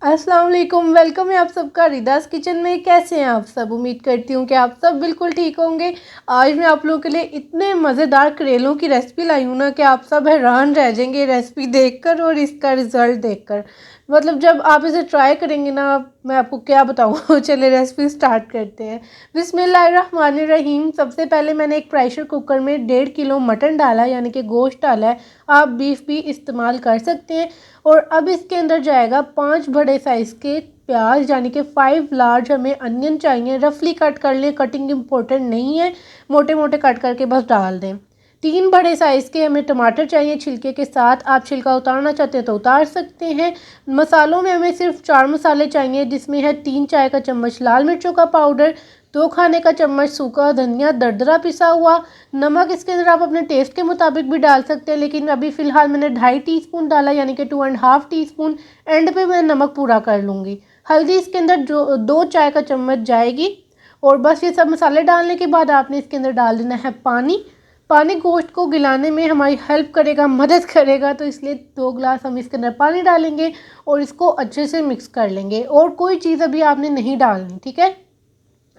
अस्सलाम वालेकुम, वेलकम है आप सबका रिदास किचन में। कैसे हैं आप सब? उम्मीद करती हूँ कि आप सब बिल्कुल ठीक होंगे। आज मैं आप लोगों के लिए इतने मज़ेदार करेलों की रेसिपी लाई हूँ ना कि आप सब हैरान रह जाएंगे रेसिपी देखकर और इसका रिज़ल्ट देखकर। मतलब जब आप इसे ट्राई करेंगे ना, मैं आपको क्या बताऊँ। चलिए रेसिपी स्टार्ट करते हैं। बिस्मिल्लाहिर्रहमानिर्रहीम। सबसे पहले मैंने एक प्रेशर कुकर में 1.5 किलो मटन डाला, यानी कि गोश्त डाला है। आप बीफ भी इस्तेमाल कर सकते हैं। और अब इसके अंदर जाएगा 5 बड़े साइज़ के प्याज, यानी कि 5 लार्ज हमें अनियन चाहिए। रफली कट कर लें, कटिंग इम्पोर्टेंट नहीं है, मोटे मोटे कट करके बस डाल दें। 3 बड़े साइज़ के हमें टमाटर चाहिए छिलके के साथ। आप छिलका उतारना चाहते हैं तो उतार सकते हैं। मसालों में हमें सिर्फ 4 मसाले चाहिए, जिसमें है 3 चाय का चम्मच लाल मिर्चों का पाउडर, 2 खाने का चम्मच सूखा धनिया दरदरा पिसा हुआ। नमक इसके अंदर आप अपने टेस्ट के मुताबिक भी डाल सकते हैं, लेकिन अभी फ़िलहाल मैंने 2.5 टीस्पून डाला, यानी कि 2.5 टीस्पून। एंड पे मैं नमक पूरा कर लूँगी। हल्दी इसके अंदर जो 2 चाय का चम्मच जाएगी। और बस ये सब मसाले डालने के बाद आपने इसके अंदर डाल देना है पानी। पानी गोश्त को गिलाने में हमारी हेल्प करेगा, मदद करेगा, तो इसलिए 2 गिलास हम इसके अंदर पानी डालेंगे और इसको अच्छे से मिक्स कर लेंगे। और कोई चीज़ अभी आपने नहीं डालनी, ठीक है।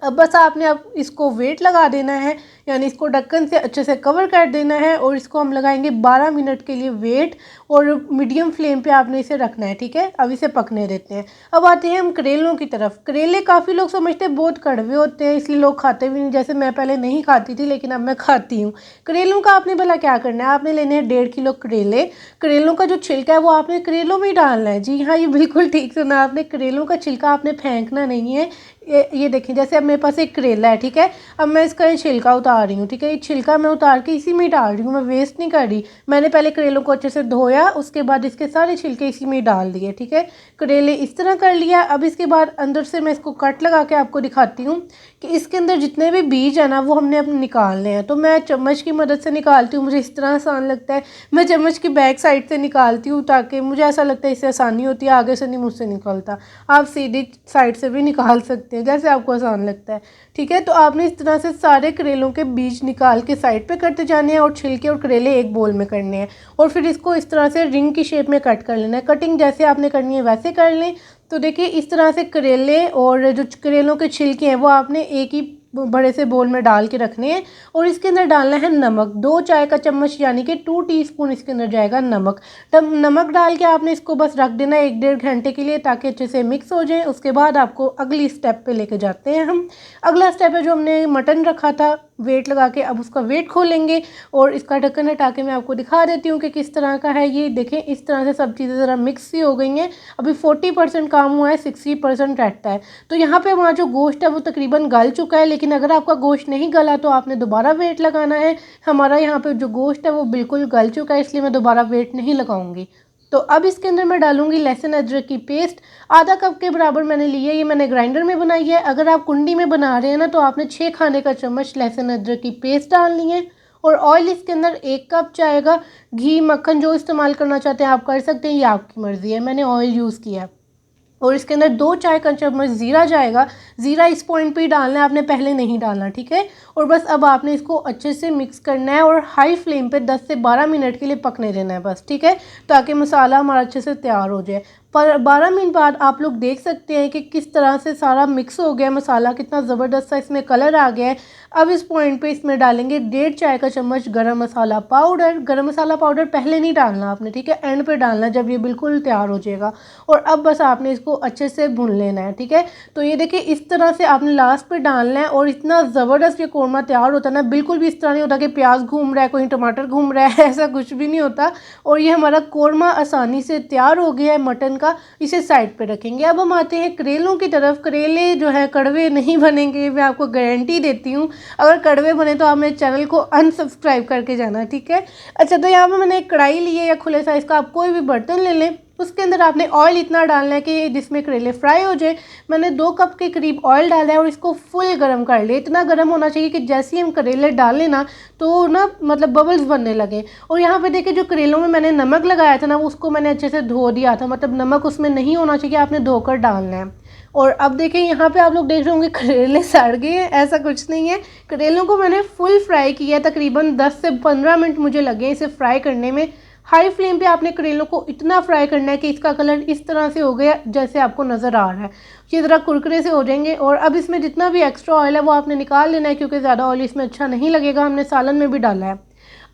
अब बस आपने अब इसको वेट लगा देना है, यानी इसको ढक्कन से अच्छे से कवर कर देना है और इसको हम लगाएंगे 12 मिनट के लिए वेट। और मीडियम फ्लेम पे आपने इसे रखना है, ठीक है। अब इसे पकने देते हैं। अब आते हैं हम करेलों की तरफ। करेले काफ़ी लोग समझते हैं बहुत कड़वे होते हैं, इसलिए लोग खाते भी नहीं। जैसे मैं पहले नहीं खाती थी, लेकिन अब मैं खाती हूँ। करेलों का आपने भला क्या करना है, आपने लेने हैं 1.5 किलो करेले। करेलों का जो छिलका है वो आपने करेलों में ही डालना है। जी हाँ, ये बिल्कुल ठीक सुना आपने, करेलों का छिलका आपने फेंकना नहीं है। ये देखिए, जैसे अब मेरे पास एक करेला है, ठीक है। अब मैं इसका ये छिलका उतार रही हूँ, ठीक है। ये छिलका मैं उतार के इसी में ही डाल रही हूँ, मैं वेस्ट नहीं कर रही। मैंने पहले करेलों को अच्छे से धोया, उसके बाद इसके सारे छिलके इसी में ही डाल दिए, ठीक है। करेले इस तरह कर लिया। अब इसके बाद अंदर से मैं इसको कट लगा के आपको दिखाती हूँ कि इसके अंदर जितने भी बीज है ना, वो हमने अपने निकालने हैं। तो मैं चम्मच की मदद से निकालती हूँ, मुझे इस तरह आसान लगता है। मैं चम्मच की बैक साइड से निकालती हूँ, ताकि मुझे ऐसा लगता है इससे आसानी होती है, आगे से नहीं मुझसे निकलता। आप सीधी साइड से भी निकाल सकते हैं, जैसे आपको आसान लगता है, ठीक है। तो आपने इस तरह से सारे करेलों के बीज निकाल के साइड पे करते जाने हैं और छिलके और करेले एक बोल में करने हैं। और फिर इसको इस तरह से रिंग की शेप में कट कर लेना है। कटिंग जैसे आपने करनी है वैसे कर लें। तो देखिए, इस तरह से करेले और जो करेलों के छिलके हैं वो आपने एक ही बड़े से बोल में डाल के रखने हैं। और इसके अंदर डालना है नमक, 2 चाय का चम्मच, यानी कि 2 टीस्पून इसके अंदर जाएगा नमक। तब नमक डाल के आपने इसको बस रख देना 1-1.5 घंटे के लिए, ताकि अच्छे से मिक्स हो जाए। उसके बाद आपको अगली स्टेप पे लेके जाते हैं हम। अगला स्टेप है जो हमने मटन रखा था वेट लगा के, अब उसका वेट खोलेंगे और इसका ढक्कन हटा के मैं आपको दिखा देती हूँ कि किस तरह का है। ये देखें, इस तरह से सब चीज़ें ज़रा मिक्स सी हो गई हैं। अभी 40% काम हुआ है, 60% रहता है। तो यहाँ पे हमारा जो गोश्त है वो तकरीबन गल चुका है, लेकिन अगर आपका गोश्त नहीं गला तो आपने दोबारा वेट लगाना है। हमारा यहाँ पे जो गोश्त है वो बिल्कुल गल चुका है, इसलिए मैं दोबारा वेट नहीं लगाऊंगी। तो अब इसके अंदर मैं डालूंगी लहसुन अदरक की पेस्ट, आधा कप के बराबर मैंने ली है। ये मैंने ग्राइंडर में बनाई है। अगर आप कुंडी में बना रहे हैं ना, तो आपने 6 खाने का चम्मच लहसुन अदरक की पेस्ट डालनी है। और ऑयल इसके अंदर 1 कप जाएगा। घी मक्खन जो इस्तेमाल करना चाहते हैं आप कर सकते हैं, ये आपकी मर्ज़ी है। मैंने ऑयल यूज़ किया। और इसके अंदर 2 चाय का चम्मच ज़ीरा जाएगा। ज़ीरा इस पॉइंट पे ही डालना है, आपने पहले नहीं डालना, ठीक है। और बस अब आपने इसको अच्छे से मिक्स करना है और हाई फ्लेम पे 10 से 12 मिनट के लिए पकने देना है बस, ठीक है, ताकि मसाला हमारा अच्छे से तैयार हो जाए। पर 12 मिनट बाद आप लोग देख सकते हैं कि किस तरह से सारा मिक्स हो गया मसाला, कितना ज़बरदस्त सा इसमें कलर आ गया है। अब इस पॉइंट पे इसमें डालेंगे 1.5 चाय का चम्मच गरम मसाला पाउडर। गरम मसाला पाउडर पहले नहीं डालना आपने, ठीक है, एंड पे डालना जब ये बिल्कुल तैयार हो जाएगा। और अब बस आपने इसको अच्छे से भून लेना है, ठीक है। तो ये देखिए, इस तरह से आपने लास्ट पे डालना है। और इतना ज़बरदस्त ये कौरमा तैयार होता है ना, बिल्कुल भी इस तरह नहीं होता कि प्याज घूम रहा है, कोई टमाटर घूम रहा है, ऐसा कुछ भी नहीं होता। और ये हमारा कौरमा आसानी से तैयार हो गया है मटन का। इसे साइड पे रखेंगे। अब हम आते हैं करेलों की तरफ। करेले जो है कड़वे नहीं बनेंगे, मैं आपको गारंटी देती हूँ। अगर कड़वे बने तो आप मेरे चैनल को अनसब्सक्राइब करके जाना, ठीक है। अच्छा, तो यहाँ पर मैंने एक कढ़ाई ली है या खुले साइज़ का, आप कोई भी बर्तन ले लें। उसके अंदर आपने ऑयल इतना डालना है कि जिसमें करेले फ्राई हो जाए। मैंने 2 कप के करीब ऑयल डाला है और इसको फुल गर्म कर लिया। इतना गर्म होना चाहिए कि जैसे ही हम करेले डालें ना, तो ना मतलब बबल्स बनने लगे। और यहाँ पे देखिए, जो करेलों में मैंने नमक लगाया था ना, उसको मैंने अच्छे से धो दिया था। मतलब नमक उसमें नहीं होना चाहिए, आपने धोकर डालना है। और अब देखिए, यहाँ पे आप लोग देख रहे होंगे करेले सड़ गए हैं, ऐसा कुछ नहीं है। करेलों को मैंने फुल फ्राई किया है, तकरीबन 10 से 15 मिनट मुझे लगे इसे फ्राई करने में। हाई फ्लेम पे आपने करेलों को इतना फ्राई करना है कि इसका कलर इस तरह से हो गया जैसे आपको नज़र आ रहा है, ये ज़रा कुरकुरे से हो जाएंगे। और अब इसमें जितना भी एक्स्ट्रा ऑयल है वो आपने निकाल लेना है, क्योंकि ज़्यादा ऑयल इसमें अच्छा नहीं लगेगा, हमने सालन में भी डाला है।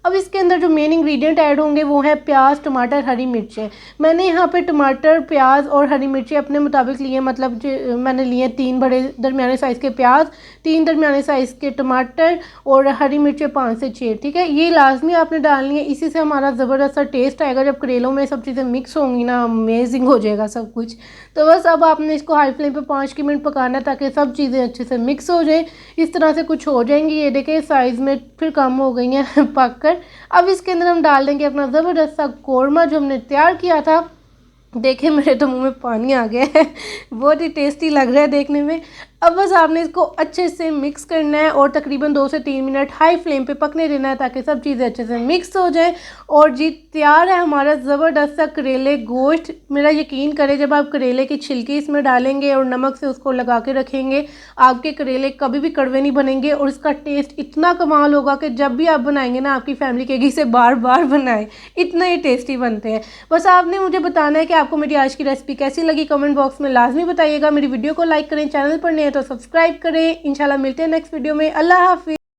अब इसके अंदर जो मेन इंग्रेडिएंट ऐड होंगे वो है प्याज, टमाटर, हरी मिर्चें। मैंने यहाँ पे टमाटर, प्याज और हरी मिर्चें अपने मुताबिक लिए, मतलब मैंने लिए 3 बड़े दरमियाने साइज़ के प्याज, 3 दरमियाने साइज़ के टमाटर और हरी मिर्चें 5 से 6, ठीक है। ये लाजमी आपने डालनी है, इसी से हमारा ज़बरदस्त सा टेस्ट आएगा। जब करेलों में सब चीज़ें मिक्स होंगी ना, अमेजिंग हो जाएगा सब कुछ। तो बस अब आपने इसको हाई फ्लेम पे 5 मिनट पकाना है ताकि सब चीज़ें अच्छे से मिक्स हो जाएं। इस तरह से कुछ हो जाएंगी, ये देखें साइज़ में फिर कम हो गई हैं पक कर। अब इसके अंदर हम डाल देंगे अपना ज़बरदस्त सा कोरमा जो हमने तैयार किया था। देखें मेरे तो मुंह में पानी आ गया है बहुत ही टेस्टी लग रहा है देखने में। अब बस आपने इसको अच्छे से मिक्स करना है और तकरीबन 2 से 3 मिनट हाई फ्लेम पे पकने देना है ताकि सब चीज़ें अच्छे से मिक्स हो जाए। और जी तैयार है हमारा ज़बरदस्त सा करेले गोश्त। मेरा यकीन करें, जब आप करेले की छिलकी इसमें डालेंगे और नमक से उसको लगा के रखेंगे, आपके करेले कभी भी कड़वे नहीं बनेंगे और इसका टेस्ट इतना कमाल होगा कि जब भी आप बनाएंगे ना, आपकी फैमिली कहेगी इसे बार बार बनाए, इतना ही टेस्टी बनते हैं। बस आपने मुझे बताना है कि आपको मेरी आज की रेसिपी कैसी लगी, कमेंट बॉक्स में लाजमी बताइएगा। मेरी वीडियो को लाइक करें, चैनल पर नए हैं तो सब्सक्राइब करें। इंशाल्लाह मिलते हैं नेक्स्ट वीडियो में। अल्लाह हाफिज़।